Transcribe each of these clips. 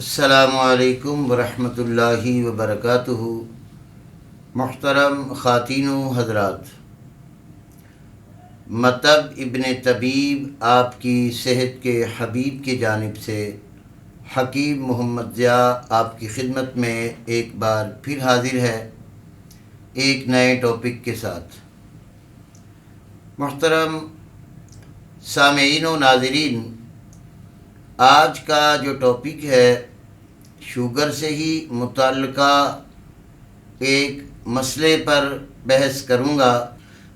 السلام علیکم ورحمۃ اللہ وبرکاتہ۔ محترم خواتین و حضرات، مطب ابن طبیب آپ کی صحت کے حبیب کی جانب سے حکیم محمد ضیاء آپ کی خدمت میں ایک بار پھر حاضر ہے ایک نئے ٹاپک کے ساتھ۔ محترم سامعین و ناظرین، آج کا جو ٹاپک ہے شوگر سے ہی متعلقہ ایک مسئلے پر بحث کروں گا۔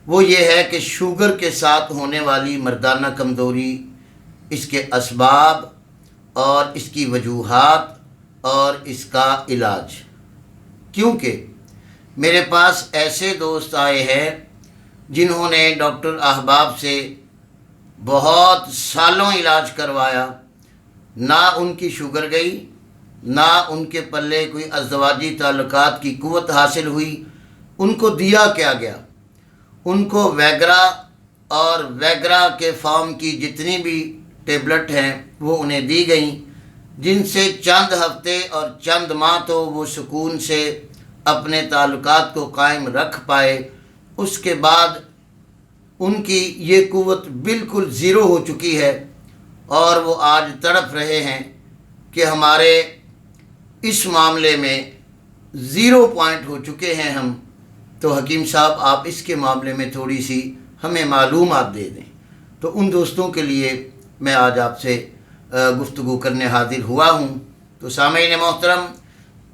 وہ یہ ہے کہ شوگر کے ساتھ ہونے والی مردانہ کمزوری، اس کے اسباب اور اس کی وجوہات اور اس کا علاج۔ کیونکہ میرے پاس ایسے دوست آئے ہیں جنہوں نے ڈاکٹر احباب سے بہت سالوں علاج کروایا، نہ ان کی شوگر گئی، نہ ان کے پلے کوئی ازدواجی تعلقات کی قوت حاصل ہوئی۔ ان کو دیا کیا گیا؟ ان کو ویگرا اور ویگرا کے فارم کی جتنی بھی ٹیبلٹ ہیں وہ انہیں دی گئیں، جن سے چند ہفتے اور چند ماہ تو وہ سکون سے اپنے تعلقات کو قائم رکھ پائے۔ اس کے بعد ان کی یہ قوت بالکل زیرو ہو چکی ہے اور وہ آج تڑپ رہے ہیں کہ ہمارے اس معاملے میں 0 پوائنٹ ہو چکے ہیں ہم۔ تو حکیم صاحب آپ اس کے معاملے میں تھوڑی سی ہمیں معلومات دے دیں۔ تو ان دوستوں کے لیے میں آج آپ سے گفتگو کرنے حاضر ہوا ہوں۔ تو سامعین محترم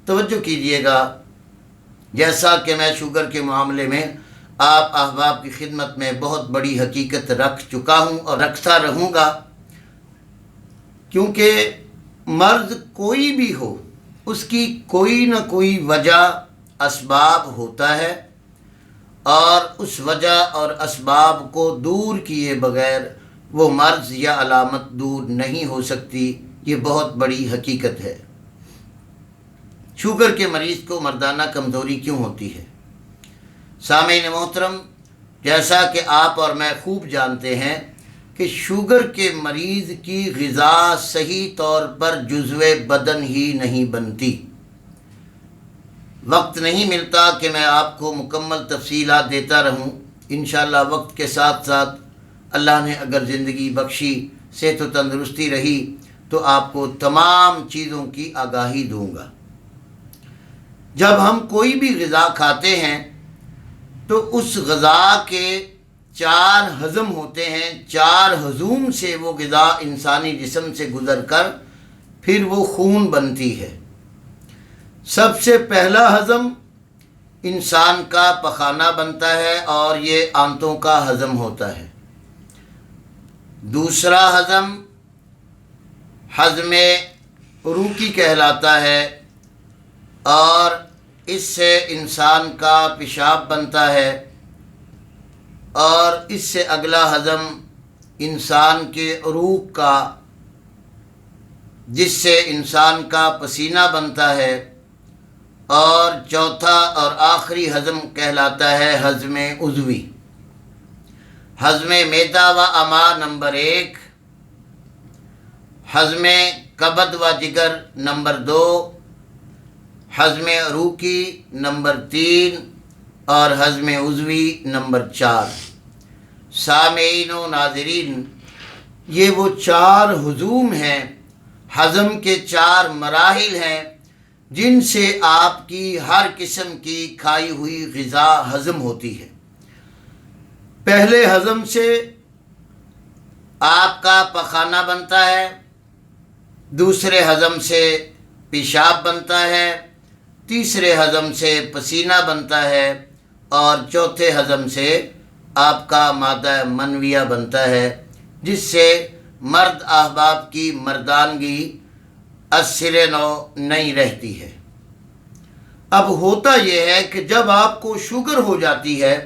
توجہ کیجئے گا، جیسا کہ میں شوگر کے معاملے میں آپ احباب کی خدمت میں بہت بڑی حقیقت رکھ چکا ہوں اور رکھتا رہوں گا، کیونکہ مرض کوئی بھی ہو اس کی کوئی نہ کوئی وجہ اسباب ہوتا ہے، اور اس وجہ اور اسباب کو دور کیے بغیر وہ مرض یا علامت دور نہیں ہو سکتی۔ یہ بہت بڑی حقیقت ہے۔ شوگر کے مریض کو مردانہ کمزوری کیوں ہوتی ہے؟ سامعین محترم، جیسا کہ آپ اور میں خوب جانتے ہیں کہ شوگر کے مریض کی غذا صحیح طور پر جزو بدن ہی نہیں بنتی۔ وقت نہیں ملتا کہ میں آپ کو مکمل تفصیلات دیتا رہوں۔ انشاءاللہ وقت کے ساتھ ساتھ اللہ نے اگر زندگی بخشی، صحت و تندرستی رہی، تو آپ کو تمام چیزوں کی آگاہی دوں گا۔ جب ہم کوئی بھی غذا کھاتے ہیں تو اس غذا کے 4 ہضم ہوتے ہیں، 4 ہضوم سے وہ غذا انسانی جسم سے گزر کر پھر وہ خون بنتی ہے۔ سب سے پہلا ہضم انسان کا پخانہ بنتا ہے اور یہ آنتوں کا ہضم ہوتا ہے۔ دوسرا ہضم ہضم عروقی کہلاتا ہے اور اس سے انسان کا پیشاب بنتا ہے، اور اس سے اگلا ہضم انسان کے عروق کا، جس سے انسان کا پسینہ بنتا ہے، اور چوتھا اور آخری ہضم کہلاتا ہے ہضم عضوی۔ ہضم معدہ و امعاء نمبر 1، ہضم کبد و جگر نمبر 2، ہضم عروقی نمبر 3 اور ہضم عضوی نمبر 4۔ سامعین و ناظرین، یہ وہ 4 ہضوم ہیں، ہضم کے 4 مراحل ہیں جن سے آپ کی ہر قسم کی کھائی ہوئی غذا ہضم ہوتی ہے۔ پہلے ہضم سے آپ کا پخانہ بنتا ہے، دوسرے ہضم سے پیشاب بنتا ہے، تیسرے ہضم سے پسینہ بنتا ہے، اور چوتھے ہضم سے آپ کا مادہ منویہ بنتا ہے، جس سے مرد احباب کی مردانگی اثر نو نہیں رہتی ہے۔ اب ہوتا یہ ہے کہ جب آپ کو شوگر ہو جاتی ہے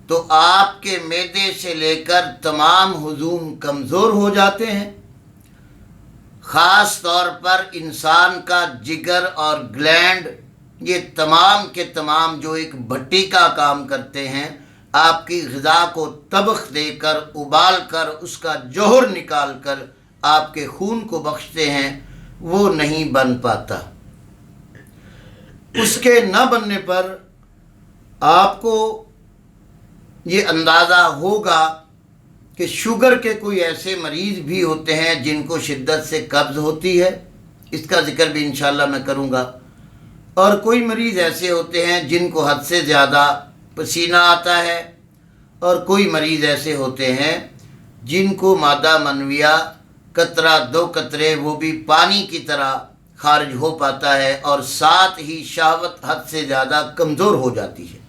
تو آپ کے معدے سے لے کر تمام ہضوم کمزور ہو جاتے ہیں۔ خاص طور پر انسان کا جگر اور گلینڈ، یہ تمام کے تمام جو ایک بھٹی کا کام کرتے ہیں، آپ کی غذا کو طبخ دے کر، ابال کر، اس کا جوہر نکال کر آپ کے خون کو بخشتے ہیں، وہ نہیں بن پاتا۔ اس کے نہ بننے پر آپ کو یہ اندازہ ہوگا کہ شوگر کے کوئی ایسے مریض بھی ہوتے ہیں جن کو شدت سے قبض ہوتی ہے، اس کا ذکر بھی انشاءاللہ میں کروں گا، اور کوئی مریض ایسے ہوتے ہیں جن کو حد سے زیادہ پسینہ آتا ہے، اور کوئی مریض ایسے ہوتے ہیں جن کو مادہ منویہ قطرہ دو قطرے وہ بھی پانی کی طرح خارج ہو پاتا ہے، اور ساتھ ہی شہوت حد سے زیادہ کمزور ہو جاتی ہے۔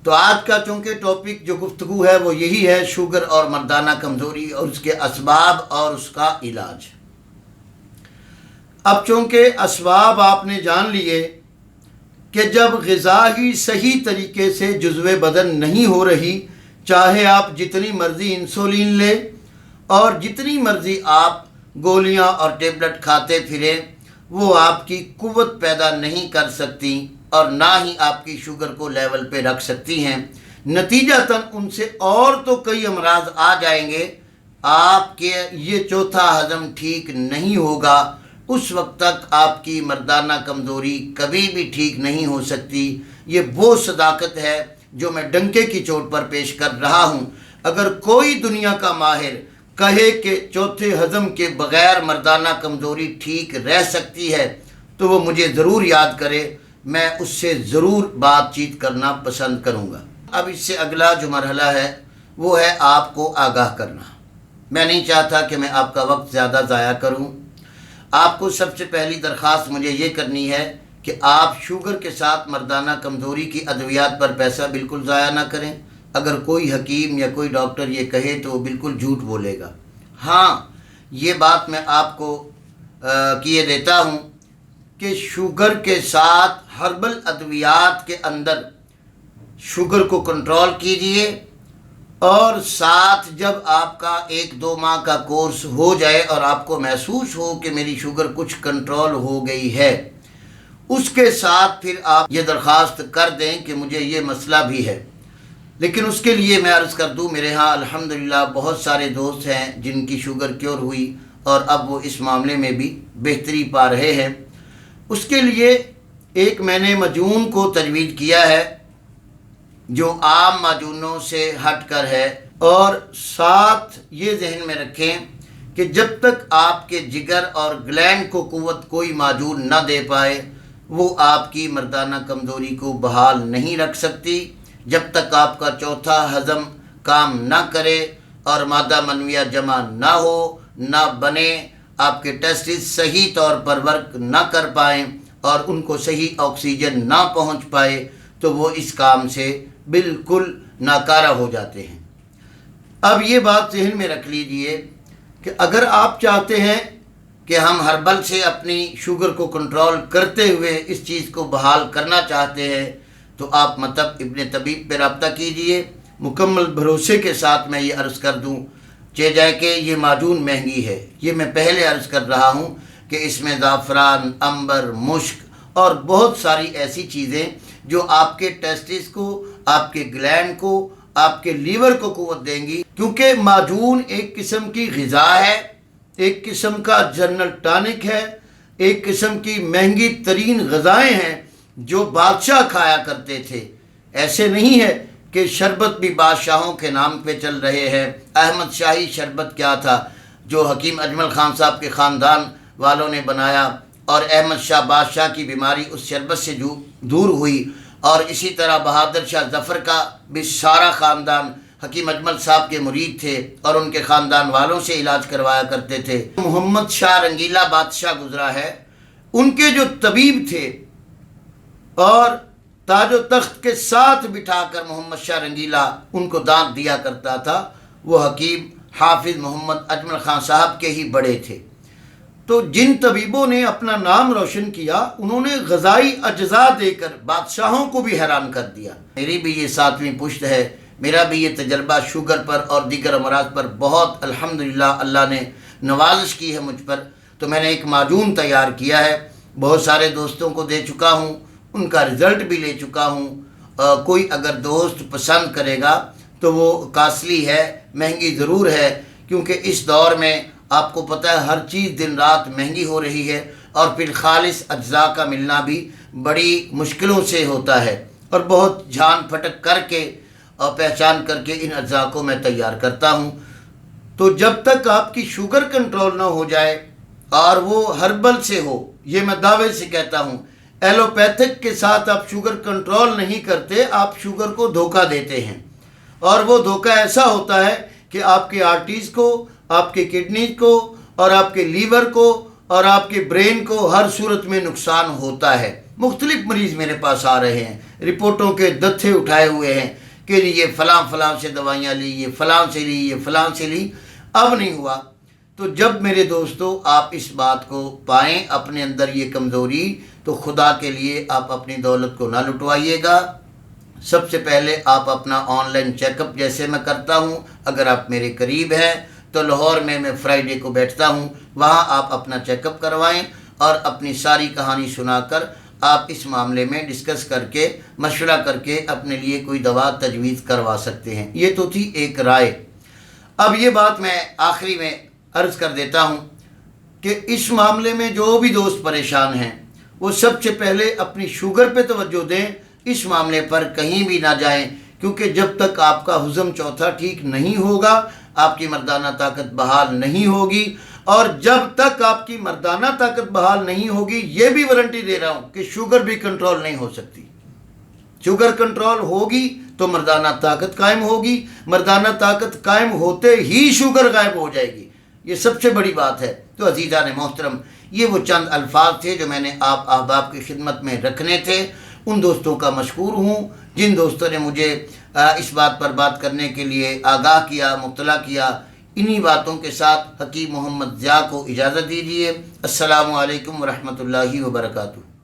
تو آج کا چونکہ ٹاپک جو گفتگو ہے وہ یہی ہے، شوگر اور مردانہ کمزوری اور اس کے اسباب اور اس کا علاج۔ اب چونکہ اسباب آپ نے جان لیے کہ جب غذا ہی صحیح طریقے سے جزو بدن نہیں ہو رہی، چاہے آپ جتنی مرضی انسولین لیں اور جتنی مرضی آپ گولیاں اور ٹیبلٹ کھاتے پھریں، وہ آپ کی قوت پیدا نہیں کر سکتی اور نہ ہی آپ کی شوگر کو لیول پہ رکھ سکتی ہیں۔ نتیجتاً ان سے اور تو کئی امراض آ جائیں گے، آپ کے یہ چوتھا ہضم ٹھیک نہیں ہوگا، اس وقت تک آپ کی مردانہ کمزوری کبھی بھی ٹھیک نہیں ہو سکتی۔ یہ وہ صداقت ہے جو میں ڈنکے کی چوٹ پر پیش کر رہا ہوں۔ اگر کوئی دنیا کا ماہر کہے کہ چوتھے ہضم کے بغیر مردانہ کمزوری ٹھیک رہ سکتی ہے تو وہ مجھے ضرور یاد کرے، میں اس سے ضرور بات چیت کرنا پسند کروں گا۔ اب اس سے اگلا جو مرحلہ ہے وہ ہے آپ کو آگاہ کرنا۔ میں نہیں چاہتا کہ میں آپ کا وقت زیادہ ضائع کروں۔ آپ کو سب سے پہلی درخواست مجھے یہ کرنی ہے کہ آپ شوگر کے ساتھ مردانہ کمزوری کی ادویات پر پیسہ بالکل ضائع نہ کریں۔ اگر کوئی حکیم یا کوئی ڈاکٹر یہ کہے تو وہ بالکل جھوٹ بولے گا۔ ہاں، یہ بات میں آپ کو کیے دیتا ہوں کہ شوگر کے ساتھ ہربل ادویات کے اندر شوگر کو کنٹرول کیجئے، اور ساتھ جب آپ کا 1-2 ماہ کا کورس ہو جائے اور آپ کو محسوس ہو کہ میری شوگر کچھ کنٹرول ہو گئی ہے، اس کے ساتھ پھر آپ یہ درخواست کر دیں کہ مجھے یہ مسئلہ بھی ہے۔ لیکن اس کے لیے میں عرض کر دوں، میرے ہاں الحمدللہ بہت سارے دوست ہیں جن کی شوگر کیور ہوئی اور اب وہ اس معاملے میں بھی بہتری پا رہے ہیں۔ اس کے لیے ایک میں نے معجون کو تجویز کیا ہے جو عام معجونوں سے ہٹ کر ہے، اور ساتھ یہ ذہن میں رکھیں کہ جب تک آپ کے جگر اور گلینڈ کو قوت کوئی معجون نہ دے پائے وہ آپ کی مردانہ کمزوری کو بحال نہیں رکھ سکتی۔ جب تک آپ کا چوتھا ہضم کام نہ کرے اور مادہ منویہ جمع نہ ہو، نہ بنے، آپ کے ٹیسٹس صحیح طور پر ورک نہ کر پائیں اور ان کو صحیح آکسیجن نہ پہنچ پائے تو وہ اس کام سے بالکل ناکارہ ہو جاتے ہیں۔ اب یہ بات ذہن میں رکھ لیجئے کہ اگر آپ چاہتے ہیں کہ ہم ہربل سے اپنی شوگر کو کنٹرول کرتے ہوئے اس چیز کو بحال کرنا چاہتے ہیں تو آپ مطلب ابن طبیب پہ رابطہ کیجئے۔ مکمل بھروسے کے ساتھ میں یہ عرض کر دوں چہ جائے کہ یہ معجون مہنگی ہے، یہ میں پہلے عرض کر رہا ہوں کہ اس میں زعفران، عنبر، مشک اور بہت ساری ایسی چیزیں جو آپ کے ٹیسٹس کو، آپ کے گلینڈ کو، آپ کے لیور کو قوت دیں گی، کیونکہ معجون ایک قسم کی غذا ہے، ایک قسم کا جنرل ٹانک ہے، ایک قسم کی مہنگی ترین غذائیں ہیں جو بادشاہ کھایا کرتے تھے۔ ایسے نہیں ہے کہ شربت بھی بادشاہوں کے نام پہ چل رہے ہیں۔ احمد شاہی شربت کیا تھا جو حکیم اجمل خان صاحب کے خاندان والوں نے بنایا، اور احمد شاہ بادشاہ کی بیماری اس شربت سے دور ہوئی، اور اسی طرح بہادر شاہ ظفر کا بھی سارا خاندان حکیم اجمل صاحب کے مرید تھے اور ان کے خاندان والوں سے علاج کروایا کرتے تھے۔ محمد شاہ رنگیلا بادشاہ گزرا ہے، ان کے جو طبیب تھے اور تاج و تخت کے ساتھ بٹھا کر محمد شاہ رنگیلا ان کو دانت دیا کرتا تھا، وہ حکیم حافظ محمد اجمل خان صاحب کے ہی بڑے تھے۔ تو جن طبیبوں نے اپنا نام روشن کیا انہوں نے غذائی اجزاء دے کر بادشاہوں کو بھی حیران کر دیا۔ میری بھی یہ 7ویں پشت ہے، میرا بھی یہ تجربہ شوگر پر اور دیگر امراض پر بہت الحمدللہ اللہ نے نوازش کی ہے مجھ پر، تو میں نے ایک معجون تیار کیا ہے، بہت سارے دوستوں کو دے چکا ہوں، ان کا رزلٹ بھی لے چکا ہوں۔ کوئی اگر دوست پسند کرے گا تو وہ کاسٹلی ہے، مہنگی ضرور ہے، کیونکہ اس دور میں آپ کو پتہ ہے ہر چیز دن رات مہنگی ہو رہی ہے، اور پھر خالص اجزاء کا ملنا بھی بڑی مشکلوں سے ہوتا ہے، اور بہت جھان پھٹک کر کے اور پہچان کر کے ان اجزاء کو میں تیار کرتا ہوں۔ تو جب تک آپ کی شوگر کنٹرول نہ ہو جائے، اور وہ ہربل سے ہو، یہ میں دعوے سے کہتا ہوں، ایلوپیتھک کے ساتھ آپ شوگر کنٹرول نہیں کرتے، آپ شوگر کو دھوکہ دیتے ہیں، اور وہ دھوکہ ایسا ہوتا ہے کہ آپ کے آرٹریز کو، آپ کے کڈنی کو، اور آپ کے لیور کو، اور آپ کے برین کو ہر صورت میں نقصان ہوتا ہے۔ مختلف مریض میرے پاس آ رہے ہیں، رپورٹوں کے دتھے اٹھائے ہوئے ہیں کہ یہ فلاں فلاں سے دوائیاں لی، یہ فلاں سے لی، یہ فلاں سے لی، اب نہیں ہوا۔ تو جب میرے دوستو آپ اس بات کو پائیں اپنے اندر یہ کمزوری، تو خدا کے لیے آپ اپنی دولت کو نہ لٹوائیے گا۔ سب سے پہلے آپ اپنا آن لائن چیک اپ جیسے میں کرتا ہوں، اگر آپ میرے قریب ہیں تو لاہور میں فرائیڈے کو بیٹھتا ہوں، وہاں آپ اپنا چیک اپ کروائیں، اور اپنی ساری کہانی سنا کر آپ اس معاملے میں ڈسکس کر کے، مشورہ کر کے اپنے لیے کوئی دوا تجویز کروا سکتے ہیں۔ یہ تو تھی ایک رائے۔ اب یہ بات میں آخری میں عرض کر دیتا ہوں کہ اس معاملے میں جو بھی دوست پریشان ہیں، وہ سب سے پہلے اپنی شوگر پہ توجہ دیں، اس معاملے پر کہیں بھی نہ جائیں، کیونکہ جب تک آپ کا ہضم چوتھا ٹھیک نہیں ہوگا، آپ کی مردانہ طاقت بحال نہیں ہوگی، اور جب تک آپ کی مردانہ طاقت بحال نہیں ہوگی، یہ بھی وارنٹی دے رہا ہوں کہ شوگر بھی کنٹرول نہیں ہو سکتی۔ شوگر کنٹرول ہوگی تو مردانہ طاقت قائم ہوگی، مردانہ طاقت قائم ہوتے ہی شوگر غائب ہو جائے گی، یہ سب سے بڑی بات ہے۔ تو عزیزان محترم، یہ وہ چند الفاظ تھے جو میں نے آپ احباب کی خدمت میں رکھنے تھے۔ ان دوستوں کا مشکور ہوں جن دوستوں نے مجھے اس بات پر بات کرنے کے لیے آگاہ کیا، مطلع کیا۔ انہی باتوں کے ساتھ حکیم محمد ضیاء کو اجازت دیجیے۔ السلام علیکم ورحمۃ اللہ وبرکاتہ۔